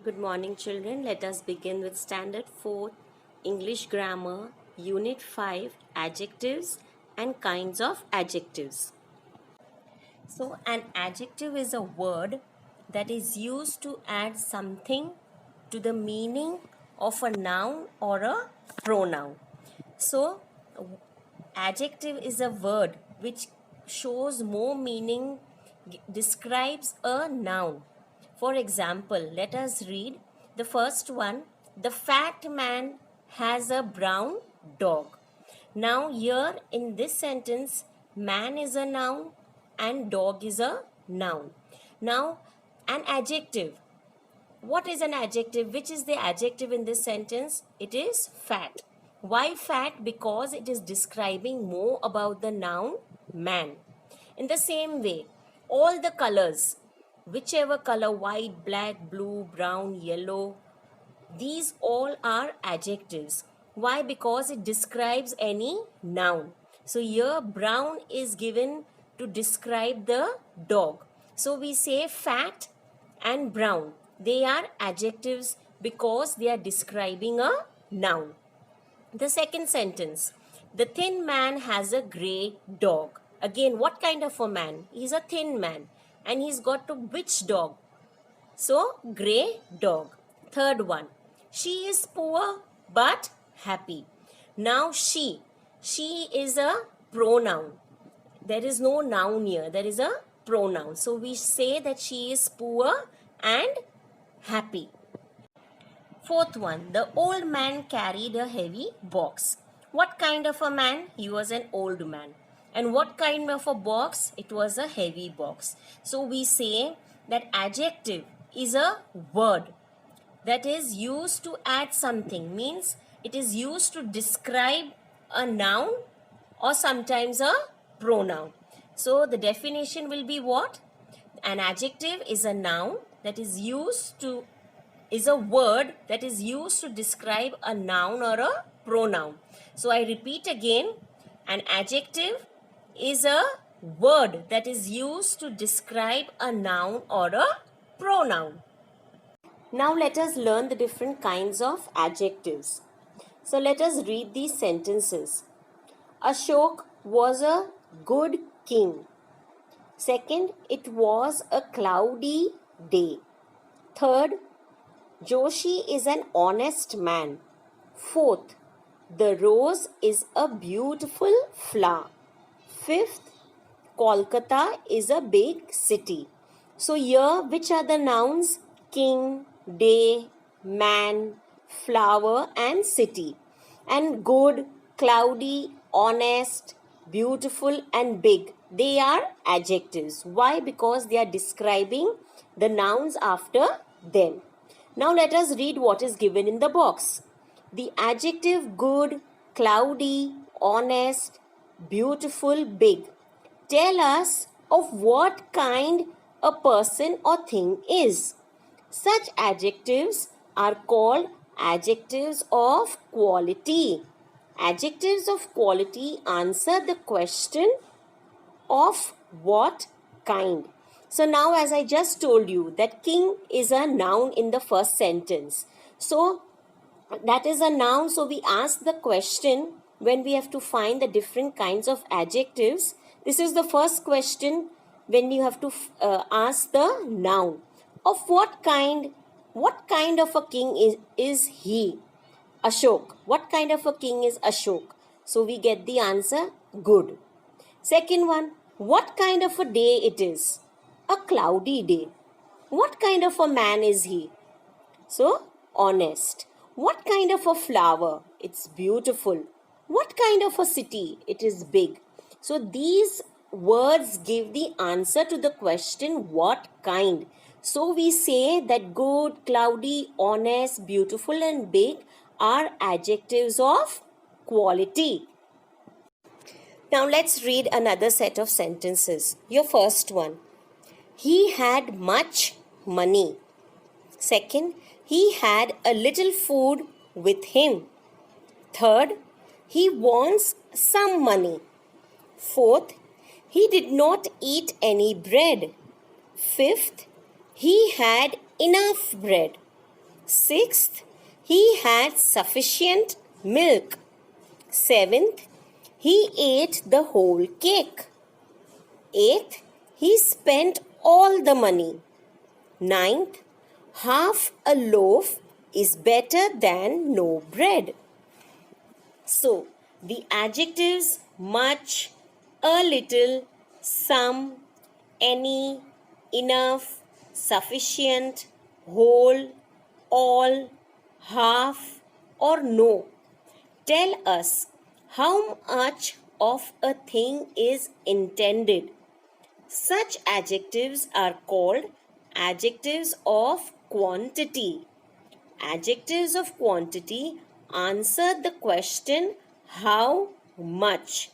Good morning, children. Let us begin with Standard 4 English Grammar, Unit 5 Adjectives and Kinds of Adjectives. So, an adjective is a word that is used to add something to the meaning of a noun or a pronoun. So, adjective is a word which shows more meaning, describes a noun. For example, let us read the first one. The fat man has a brown dog. Now, here in this sentence, man is a noun and dog is a noun. Now, an adjective. What is an adjective? Which is the adjective in this sentence? It is fat. Why fat? Because it is describing more about the noun man. In the same way, all the colors, whichever color, white, black, blue, brown, yellow, these all are adjectives. Why? Because it describes any noun. So here brown is given to describe the dog. So we say fat and brown. They are adjectives because they are describing a noun. The second sentence. The thin man has a grey dog. Again, what kind of a man? He's a thin man. And he's got to which dog? So, grey dog. Third one. She is poor but happy. Now, she is a pronoun. There is no noun here. There is a pronoun. So, we say that she is poor and happy. Fourth one. The old man carried a heavy box. What kind of a man? He was an old man. And what kind of a box? It was a heavy box. So, we say that adjective is a word that is used to add something, means it is used to describe a noun or sometimes a pronoun. So the definition will be what? An adjective is a noun that is a word that is used to describe a noun or a pronoun. So I repeat again, an adjective is a word that is used to describe a noun or a pronoun. Now let us learn the different kinds of adjectives. So let us read these sentences. Ashok was a good king. Second, it was a cloudy day. Third, Joshi is an honest man. Fourth, the rose is a beautiful flower. Fifth, Kolkata is a big city. So here, which are the nouns? King, day, man, flower and city. And good, cloudy, honest, beautiful and big. They are adjectives. Why? Because they are describing the nouns after them. Now let us read what is given in the box. The adjective good, cloudy, honest, beautiful, big. Tell us of what kind a person or thing is. Such adjectives are called adjectives of quality. Adjectives of quality answer the question of what kind. So now, as I just told you, that king is a noun in the first sentence. So that is a noun. So we ask the question when we have to find the different kinds of adjectives. This is the first question when you have to ask the noun. Of what kind of a king is he? Ashok. What kind of a king is Ashok? So we get the answer good. Second one, what kind of a day it is? A cloudy day. What kind of a man is he? So honest. What kind of a flower? It's beautiful. What kind of a city? It is big. So these words give the answer to the question what kind. So we say that good, cloudy, honest, beautiful and big are adjectives of quality. Now let's read another set of sentences. Your first one. He had much money. Second, he had a little food with him. Third, he wants some money. Fourth, he did not eat any bread. Fifth, he had enough bread. Sixth, he had sufficient milk. Seventh, he ate the whole cake. Eighth, he spent all the money. Ninth, half a loaf is better than no bread. So, the adjectives much, a little, some, any, enough, sufficient, whole, all, half, or no tell us how much of a thing is intended. Such adjectives are called adjectives of quantity. Adjectives of quantity answer the question how much.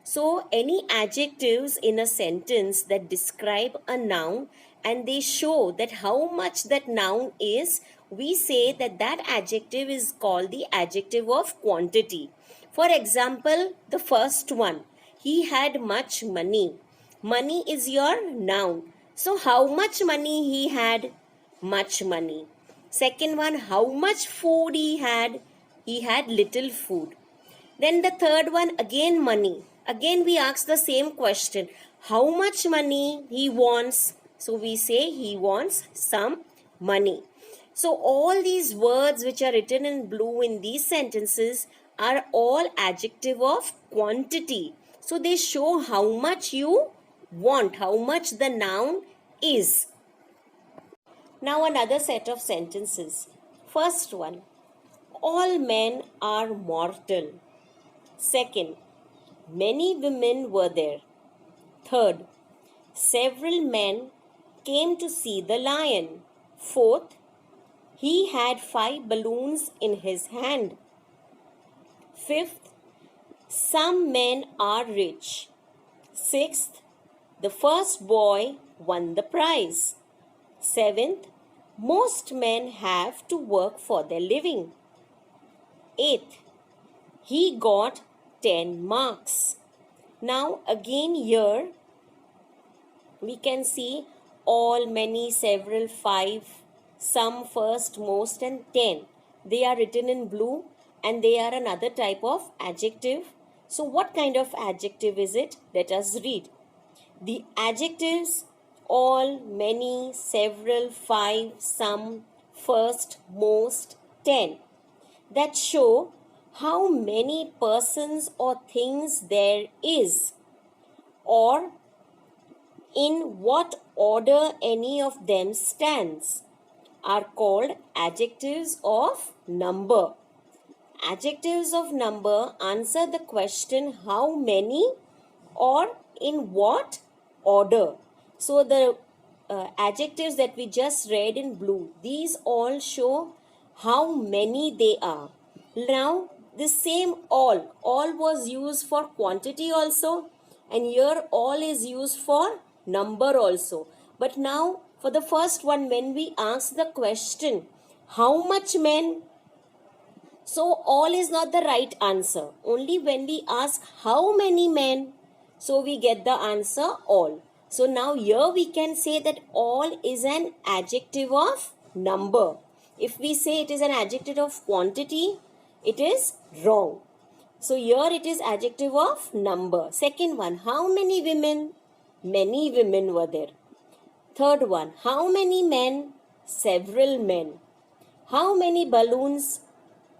So, any adjectives in a sentence that describe a noun and they show that how much that noun is, we say that that adjective is called the adjective of quantity. For example, the first one, he had much money. Money is your noun. So, how much money he had? Much money. Second one, how much food he had? He had little food. Then the third one, again money. Again we ask the same question. How much money he wants? So we say he wants some money. So all these words which are written in blue in these sentences are all adjective of quantity. So they show how much you want, how much the noun is. Now another set of sentences. First one, all men are mortal. Second, many women were there. Third, several men came to see the lion. Fourth, he had 5 balloons in his hand. Fifth, some men are rich. Sixth, the first boy won the prize. Seventh, most men have to work for their living. Eighth, he got 10 marks. Now again here we can see all, many, several, 5, some, first, most and 10. They are written in blue and they are another type of adjective. So what kind of adjective is it? Let us read. The adjectives all, many, several, 5, some, first, most, 10 that show how many persons or things there is, or in what order any of them stands, are called adjectives of number. Adjectives of number answer the question how many or in what order. So the adjectives that we just read in blue, these all show how many they are. Now the same all was used for quantity also, and here all is used for number also. But now for the first one, when we ask the question how much men, so all is not the right answer. Only when we ask how many men, so we get the answer all. So now here we can say that all is an adjective of number. If we say it is an adjective of quantity, it is wrong. So here it is adjective of number. Second one, how many women? Many women were there. Third one, how many men? Several men. How many balloons?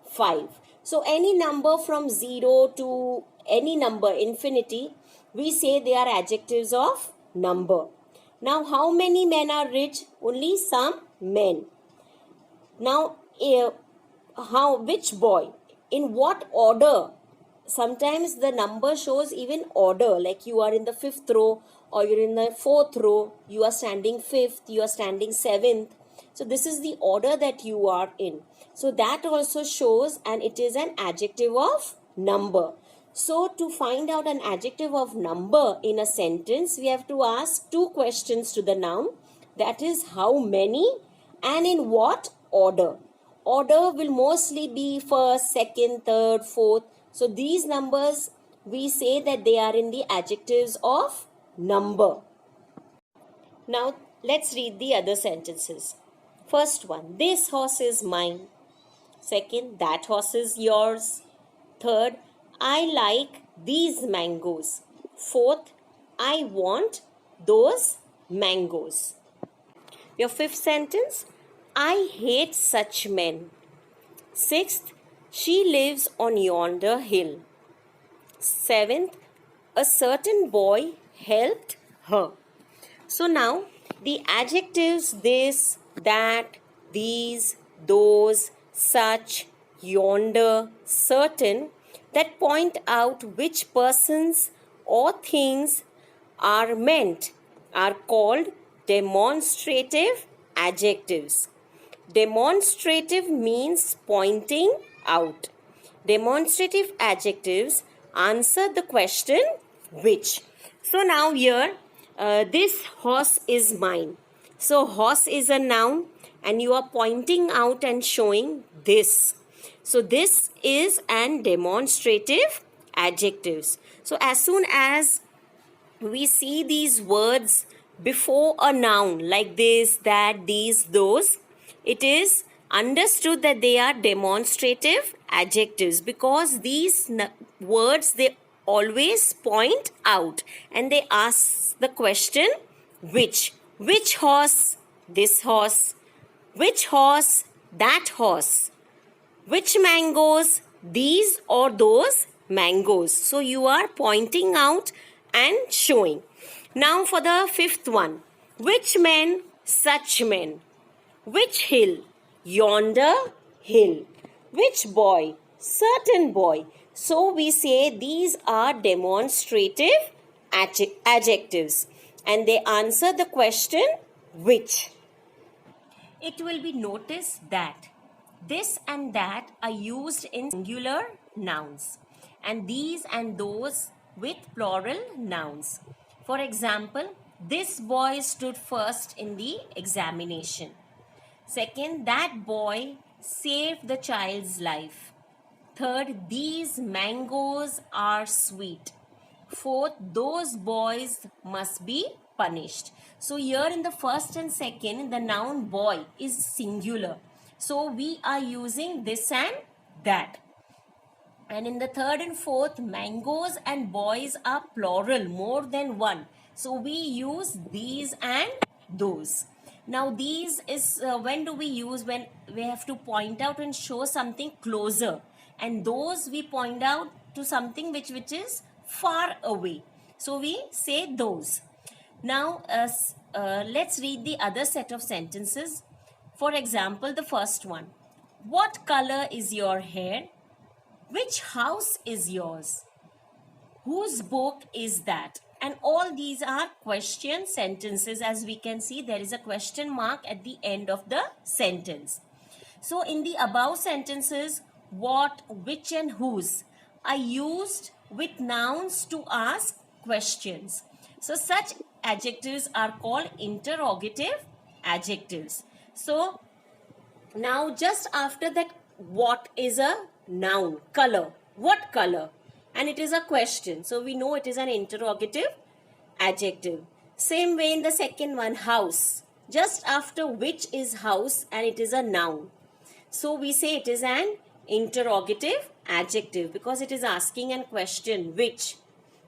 5. So any number from 0 to any number, infinity, we say they are adjectives of number. Now how many men are rich? Only some men. Now which boy? In what order? Sometimes the number shows even order, like you are in the 5th row or you're in the 4th row, you are standing 5th, you are standing 7th. So this is the order that you are in. So that also shows, and it is an adjective of number. So to find out an adjective of number in a sentence, we have to ask 2 questions to the noun. That is how many and in what order. Order will mostly be first, second, third, fourth. So these numbers, we say that they are in the adjectives of number. Now let's read the other sentences. First one, this horse is mine. Second, that horse is yours. Third, I like these mangoes. Fourth, I want those mangoes. Your fifth sentence, I hate such men. Sixth, she lives on yonder hill. Seventh, a certain boy helped her. So now the adjectives this, that, these, those, such, yonder, certain that point out which persons or things are meant are called demonstrative adjectives. Demonstrative means pointing out. Demonstrative adjectives answer the question which. So now here, this horse is mine. So horse is a noun and you are pointing out and showing this. So this is an demonstrative adjectives. So as soon as we see these words before a noun like this, that, these, those, it is understood that they are demonstrative adjectives because these words, they always point out and they ask the question which. Which horse? This horse. Which horse? That horse. Which mangoes? These or those mangoes. So you are pointing out and showing. Now for the fifth one. Which men? Such men. Which hill? Yonder hill. Which boy? Certain boy. So we say these are demonstrative adjectives and they answer the question which. It will be noticed that this and that are used in singular nouns and these and those with plural nouns. For example, this boy stood first in the examination. Second, that boy saved the child's life. Third, these mangoes are sweet. Fourth, those boys must be punished. So here in the first and second, the noun boy is singular. So we are using this and that. And in the third and fourth, mangoes and boys are plural, more than one. So we use these and those. Now these is when do we use? When we have to point out and show something closer. And those we point out to something which is far away. So we say those. Now let's read the other set of sentences. For example, the first one. What color is your hair? Which house is yours? Whose book is that? And all these are question sentences. As we can see, there is a question mark at the end of the sentence. So in the above sentences, what, which and whose are used with nouns to ask questions. So such adjectives are called interrogative adjectives. So now just after that, what is a noun? Color. What color? And it is a question. So we know it is an interrogative adjective. Same way in the second one, house. Just after which is house and it is a noun. So we say it is an interrogative adjective because it is asking a question which.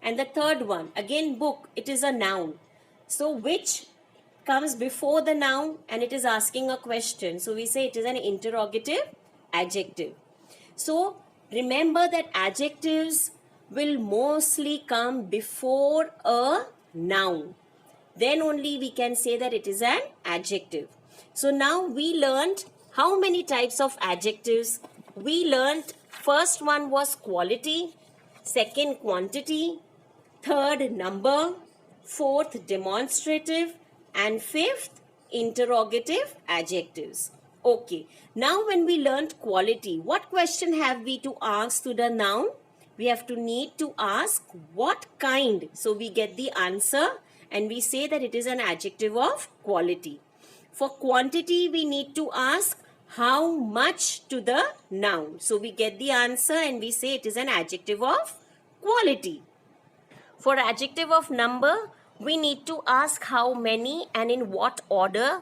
And the third one, again book, it is a noun. So which comes before the noun and it is asking a question. So we say it is an interrogative adjective. So remember that adjectives will mostly come before a noun. Then only we can say that it is an adjective. So now we learned how many types of adjectives. We learned first one was quality, second quantity, third number, fourth demonstrative, and fifth interrogative adjectives. Okay, now when we learned quality, what question have we to ask to the noun? We have to need to ask what kind. So we get the answer and we say that it is an adjective of quality. For quantity, we need to ask how much to the noun. So we get the answer and we say it is an adjective of quality. For adjective of number, we need to ask how many and in what order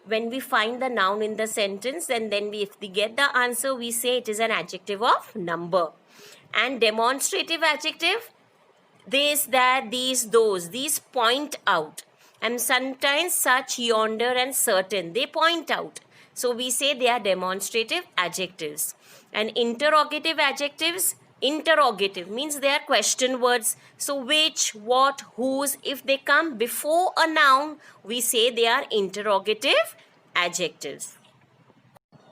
when we find the noun in the sentence, and then if we get the answer, we say it is an adjective of number. And demonstrative adjective, this, that, these, those, these point out. And sometimes such, yonder, and certain, they point out. So we say they are demonstrative adjectives. And interrogative adjectives, interrogative means they are question words. So which, what, whose, if they come before a noun, we say they are interrogative adjectives.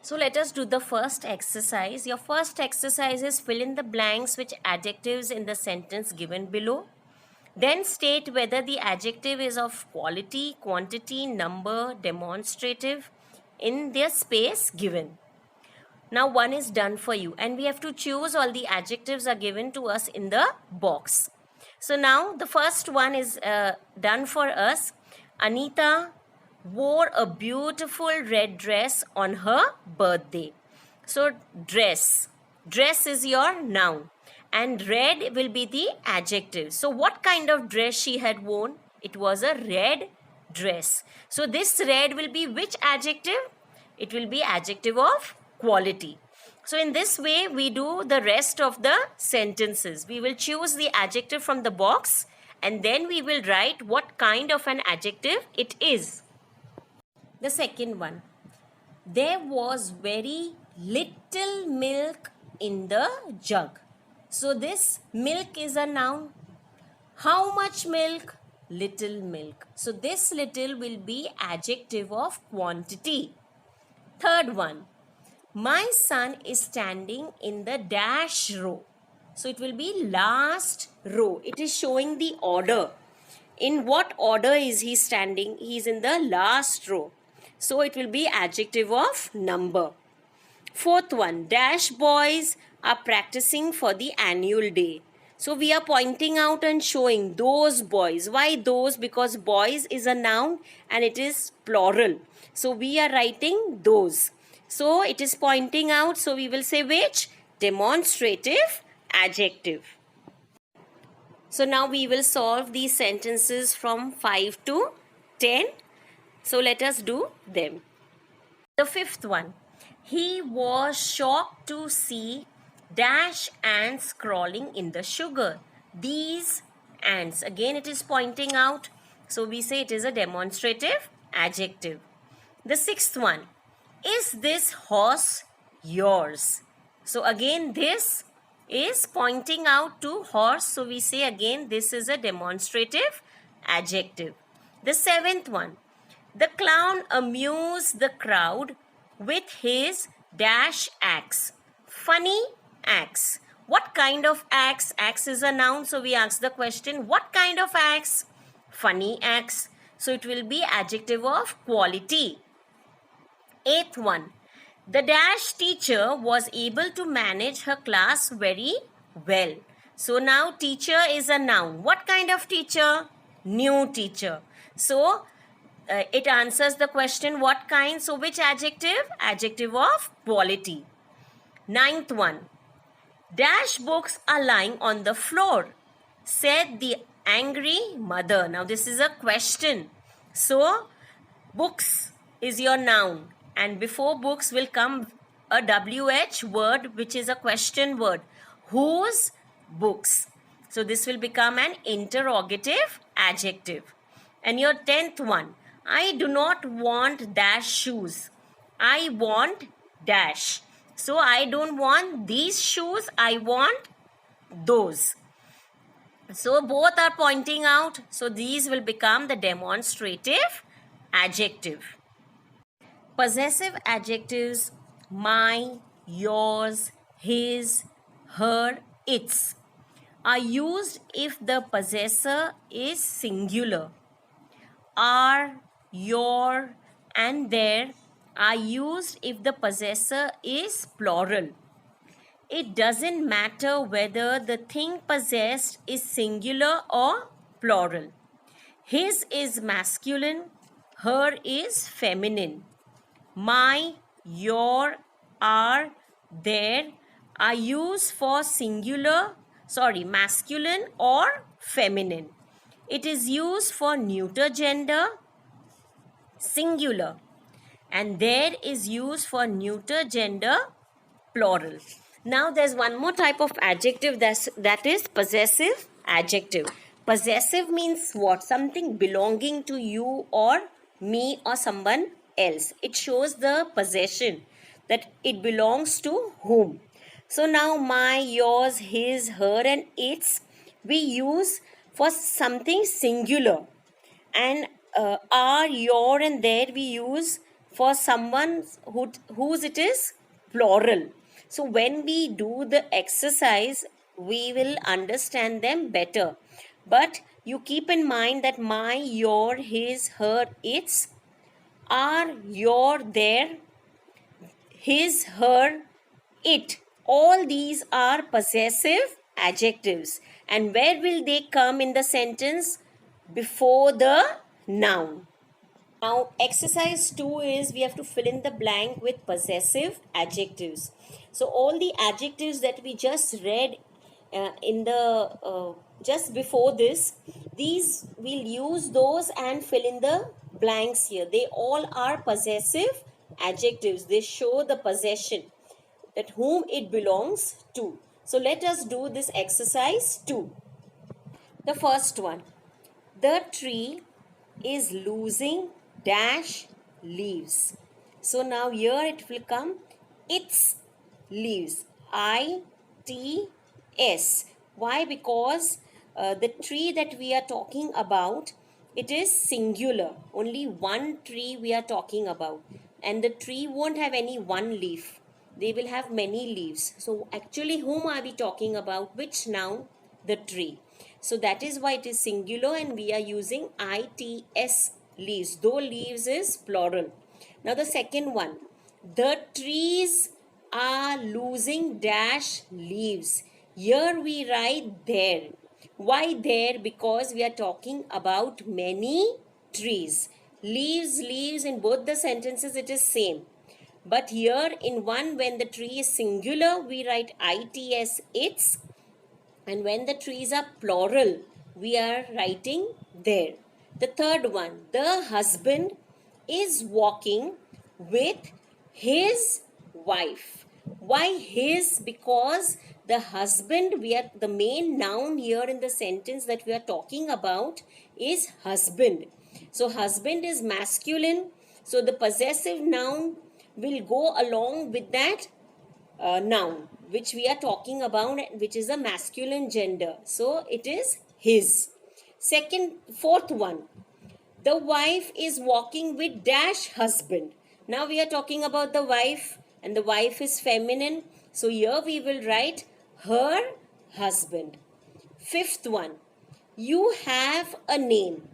So let us do the first exercise. Your first exercise is fill in the blanks with adjectives in the sentence given below. Then state whether the adjective is of quality, quantity, number, demonstrative in their space given. Now one is done for you, and we have to choose. All the adjectives are given to us in the box. So now the first one is done for us. Anita wore a beautiful red dress on her birthday. So dress is your noun, and red will be the adjective. So what kind of dress she had worn? It was a red dress. So this red will be which adjective? It will be adjective of quality. So in this way we do the rest of the sentences. We will choose the adjective from the box, and then we will write what kind of an adjective it is. The second one, there was very little milk in the jug. So this milk is a noun. How much milk? Little milk. So this little will be adjective of quantity. Third one, my son is standing in the dash row. So it will be last row. It is showing the order. In what order is he standing? He is in the last row. So it will be adjective of number. Fourth one, dash boys are practicing for the annual day. So we are pointing out and showing those boys. Why those? Because boys is a noun and it is plural. So we are writing those. So it is pointing out. So we will say which? Demonstrative adjective. So now we will solve these sentences from 5 to 10. So let us do them. The fifth one. He was shocked to see dash ants crawling in the sugar. These ants. Again it is pointing out. So we say it is a demonstrative adjective. The sixth one. Is this horse yours? So again this is pointing out to horse. So we say again this is a demonstrative adjective. The seventh one. The clown amused the crowd with his dash acts. Funny acts. What kind of acts? Acts is a noun. So we ask the question, what kind of acts? Funny acts. So it will be adjective of quality. Eighth one. The dash teacher was able to manage her class very well. So now teacher is a noun. What kind of teacher? New teacher. So it answers the question what kind. So which adjective? Adjective of quality. Ninth one. Dash books are lying on the floor, said the angry mother. Now this is a question. So books is your noun, and before books will come a WH word which is a question word. Whose books? So this will become an interrogative adjective. And your 10th one. I do not want dash shoes. I want dash. So I don't want these shoes. I want those. So both are pointing out. So these will become the demonstrative adjective. Possessive adjectives, my, yours, his, her, its, are used if the possessor is singular. Are, your, and their are used if the possessor is plural. It doesn't matter whether the thing possessed is singular or plural. His is masculine, her is feminine. My, your, our, their are used for masculine or feminine. It is used for neuter gender, singular. and there is used for neuter gender plural. Now there's one more type of adjective that is possessive adjective. Possessive means what? Something belonging to you or me or someone else. It shows the possession, that it belongs to whom. So now my, yours, his, her and its we use for something singular, and our, your and their we use for someone whose it is plural. So when we do the exercise we will understand them better, but you keep in mind that my, your, his, her, its, our, your, their, his, her, it, all these are possessive adjectives. And where will they come in the sentence? Before the noun. Now, exercise 2 is we have to fill in the blank with possessive adjectives. So, all the adjectives that we just read in the just before this, these we'll use those and fill in the blanks here. They all are possessive adjectives. They show the possession, that whom it belongs to. So, let us do this exercise 2. The first one. The tree is losing dash leaves. So now here it will come its leaves. I-T-S. Why? Because the tree that we are talking about, it is singular. Only one tree we are talking about. And the tree won't have any one leaf. They will have many leaves. So actually whom are we talking about? Which noun? The tree. So that is why it is singular and we are using its leaves, though leaves is plural. Now the second one, the trees are losing dash leaves. Here we write there. Why there? Because we are talking about many trees. Leaves in both the sentences it is same. But here in one, when the tree is singular, we write its, its, and when the trees are plural we are writing there. The third one, the husband is walking with his wife. Why his? Because the husband, we are the main noun here in the sentence that we are talking about is husband. So husband is masculine, so the possessive noun will go along with that noun which we are talking about, which is a masculine gender. So it is his. Fourth one, the wife is walking with dash husband. Now we are talking about the wife and the wife is feminine. So here we will write her husband. Fifth one, you have a name.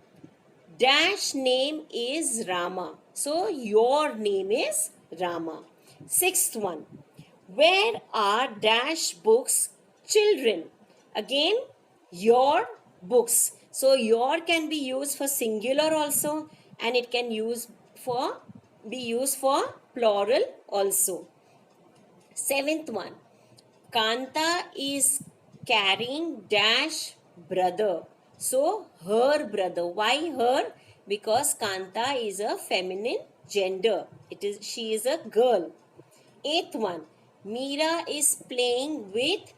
Dash name is Rama. So your name is Rama. Sixth one, where are dash books children? Again, your books. So your can be used for singular also and it can be used for plural also. Seventh one, Kanta is carrying dash brother. So her brother. Why her? Because Kanta is a feminine gender. She is a girl. Eighth one, Meera is playing with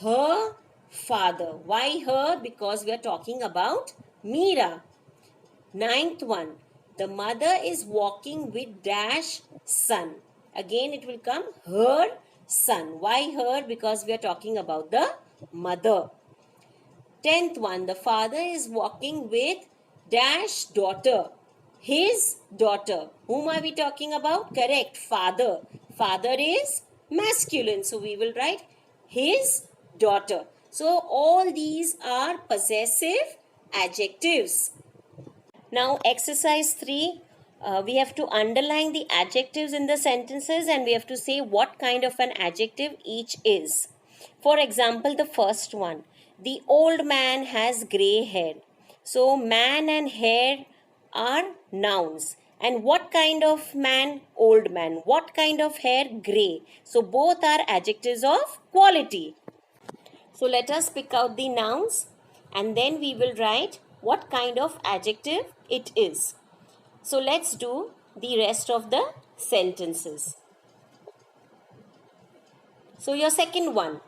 her father. Why her? Because we are talking about Meera. Ninth one, the mother is walking with dash son. Again it will come her son. Why her? Because we are talking about the mother. 10th one, the father is walking with dash daughter. His daughter. Whom are we talking about? Correct, father. Father is masculine. So we will write his daughter. So all these are possessive adjectives. Now exercise 3. We have to underline the adjectives in the sentences and we have to say what kind of an adjective each is. For example, the first one. The old man has grey hair. So man and hair are nouns. And what kind of man? Old man. What kind of hair? Grey. So both are adjectives of quality. So let us pick out the nouns and then we will write what kind of adjective it is. So let's do the rest of the sentences. So your second one,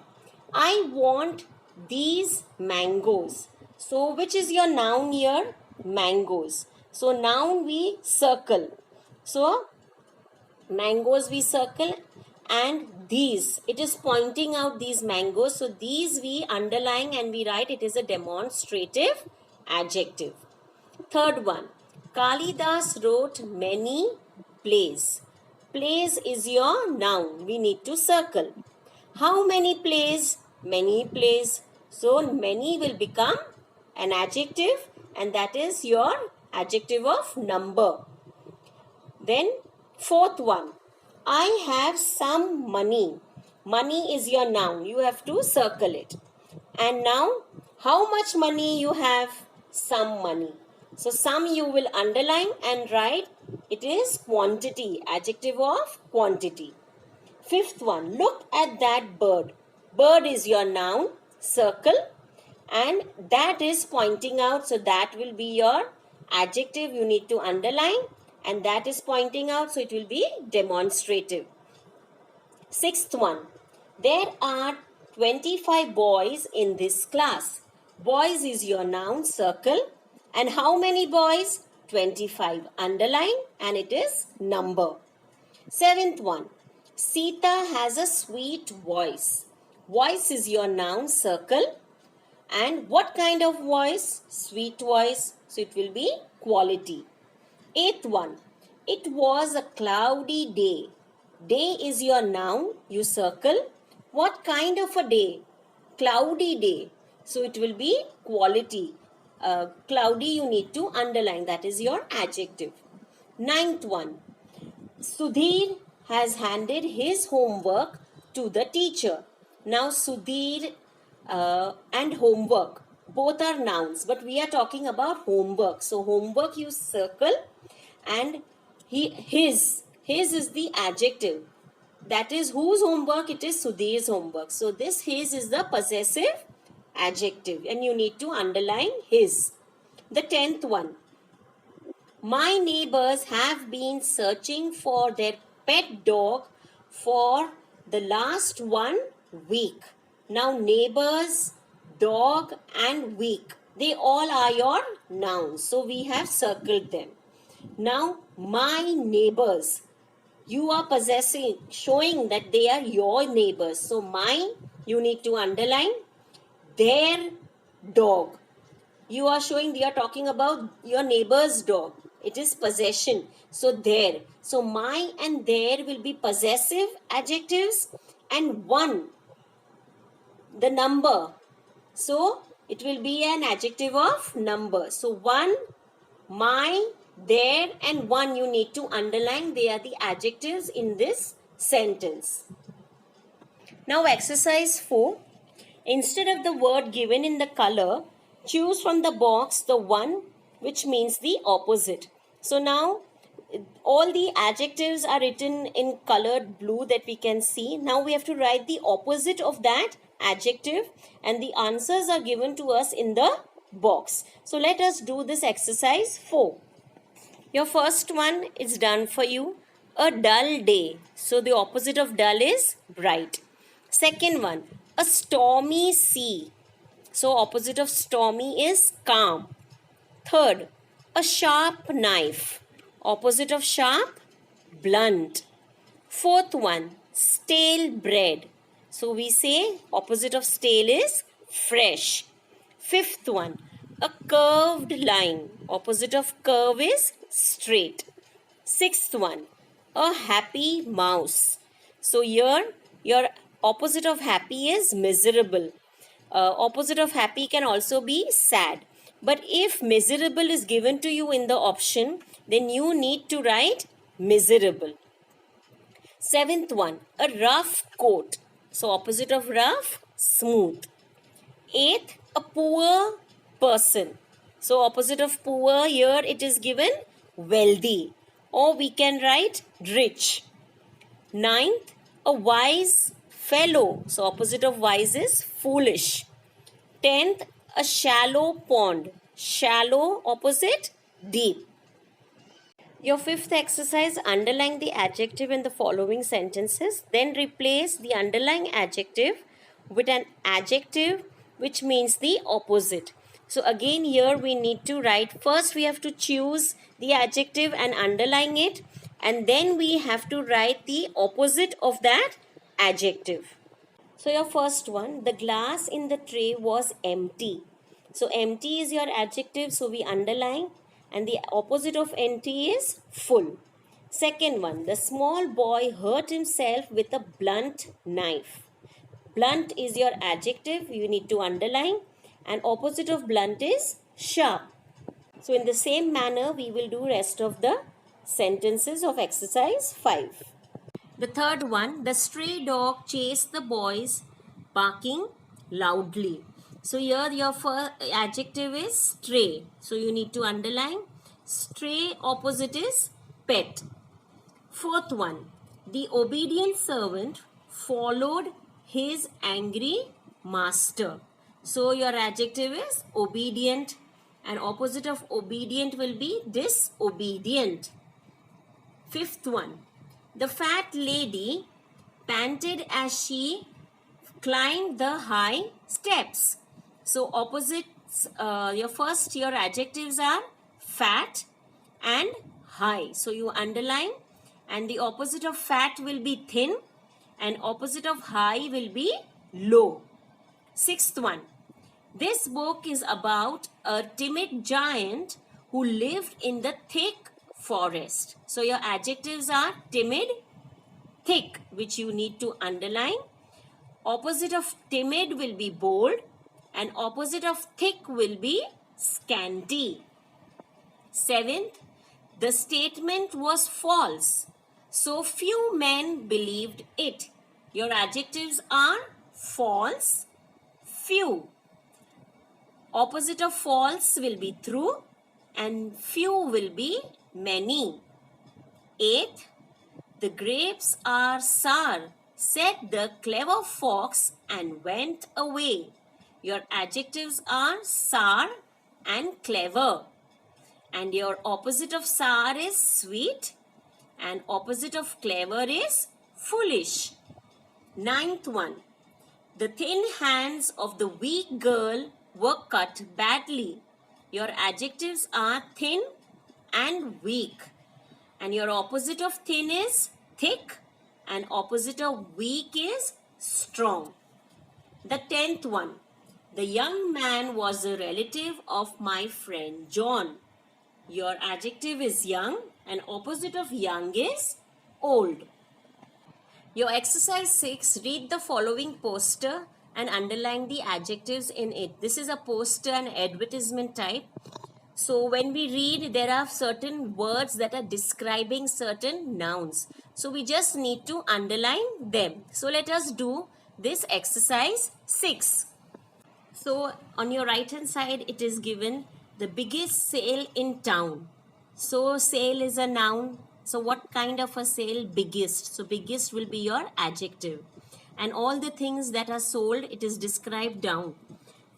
I want these mangoes. So which is your noun here? Mangoes. So noun we circle. So mangoes we circle, and these, it is pointing out these mangoes. So these we underline and we write it is a demonstrative adjective. Third one, Kalidas wrote many plays. Plays is your noun. We need to circle. How many plays? Many plays. So many will become an adjective, and that is your adjective of number. Then fourth one, I have some money. Money is your noun. You have to circle it. And now, how much money you have? Some money. So some you will underline and write it is quantity, adjective of quantity. Fifth one, look at that bird. Bird is your noun, circle, and that is pointing out. So that will be your adjective. You need to underline, and that is pointing out. So it will be demonstrative. Sixth one, there are 25 boys in this class. Boys is your noun, circle, and how many boys? 25. Underline, and it is number. Seventh one, Sita has a sweet voice. Voice is your noun, circle. And what kind of voice? Sweet voice. So it will be quality. Eighth one, it was a cloudy day. Day is your noun, you circle. What kind of a day? Cloudy day. So it will be quality. Cloudy you need to underline, that is your adjective. Ninth one, Sudhir has handed his homework to the teacher. Now Sudhir and homework, both are nouns, but we are talking about homework. So homework you circle, and his is the adjective. That is whose homework? It is Sudhir's homework. So this his is the possessive adjective, and you need to underline his. The 10th one, my neighbors have been searching for their pet dog for the last 1 week. Now neighbors, dog and week, they all are your nouns. So we have circled them. Now my neighbors, you are possessing, showing that they are your neighbors. So my, you need to underline. Their dog, you are showing they are talking about your neighbor's dog. It is possession. So their. So my and their will be possessive adjectives, and one, the number. So it will be an adjective of number. So one, my, their, and one you need to underline. They are the adjectives in this sentence. Now exercise 4. Instead of the word given in the color, choose from the box the one which means the opposite. So now all the adjectives are written in colored blue that we can see. Now we have to write the opposite of that adjective, and the answers are given to us in the box. So let us do this exercise 4. Your first one is done for you. A dull day. So the opposite of dull is bright. Second one, a stormy sea. So opposite of stormy is calm. Third, a sharp knife. Opposite of sharp, blunt. Fourth one, stale bread. So we say opposite of stale is fresh. Fifth one, a curved line. Opposite of curve is straight. Sixth one, a happy mouse. So here your opposite of happy is miserable. Opposite of happy can also be sad. But if miserable is given to you in the option, then you need to write miserable. Seventh one, a rough coat. So opposite of rough, smooth. Eighth, a poor person. So opposite of poor here it is given wealthy, or we can write rich. Ninth, a wise fellow. So opposite of wise is foolish. 10th, a shallow pond. Shallow opposite deep. Your fifth exercise, underline the adjective in the following sentences. Then replace the underlying adjective with an adjective which means the opposite. So again here we need to write, first we have to choose the adjective and underline it, and then we have to write the opposite of that adjective. So your first one, the glass in the tray was empty. So empty is your adjective, so we underline, and the opposite of empty is full. Second one, the small boy hurt himself with a blunt knife. Blunt is your adjective, you need to underline, and opposite of blunt is sharp. So in the same manner, we will do rest of the sentences of exercise 5. The third one, the stray dog chased the boys barking loudly. So here your first adjective is stray. So you need to underline. Stray opposite is pet. Fourth one, the obedient servant followed his angry master. So your adjective is obedient, and opposite of obedient will be disobedient. Fifth one, the fat lady panted as she climbed the high steps. So opposites, your adjectives are fat and high. So you underline, and the opposite of fat will be thin, and opposite of high will be low. Sixth one, this book is about a timid giant who lived in the thick forest. So your adjectives are timid, thick, which you need to underline. Opposite of timid will be bold, and opposite of thick will be scanty. Seventh, the statement was false, so few men believed it. Your adjectives are false, few. Opposite of false will be true, and few will be many. Eighth, the grapes are sour, said the clever fox and went away. Your adjectives are sour and clever. And your opposite of sour is sweet, and opposite of clever is foolish. Ninth one, the thin hands of the weak girl were cut badly. Your adjectives are thin and weak. And your opposite of thin is thick, and opposite of weak is strong. The 10th one, the young man was a relative of my friend John. Your adjective is young, and opposite of young is old. Your exercise 6, read the following poster and underline the adjectives in it. This is a poster and advertisement type. So when we read, there are certain words that are describing certain nouns. So we just need to underline them. So let us do this exercise 6. So on your right hand side, it is given the biggest sale in town. So sale is a noun. So what kind of a sale? Biggest. So biggest will be your adjective. And all the things that are sold, it is described down.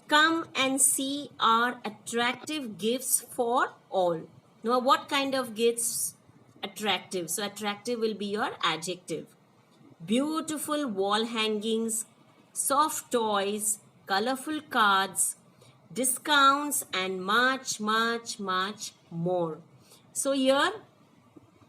Come and see our attractive gifts for all. Now what kind of gifts? Attractive. So attractive will be your adjective. Beautiful wall hangings, soft toys, colorful cards, discounts, and much more. So here,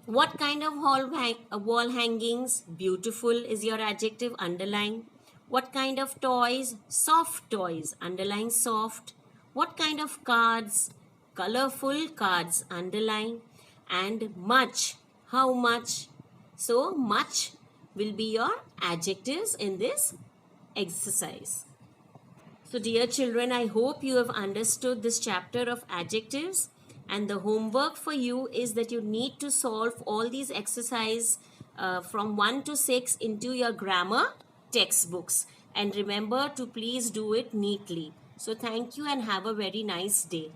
what kind of wall hangings? Beautiful is your adjective, underline. What kind of toys? Soft toys, underline soft. What kind of cards? Colorful cards, underline. And much, how much? So much will be your adjectives in this exercise. So dear children, I hope you have understood this chapter of adjectives, and the homework for you is that you need to solve all these exercises from 1 to 6 into your grammar textbooks, and remember to please do it neatly. So thank you and have a very nice day.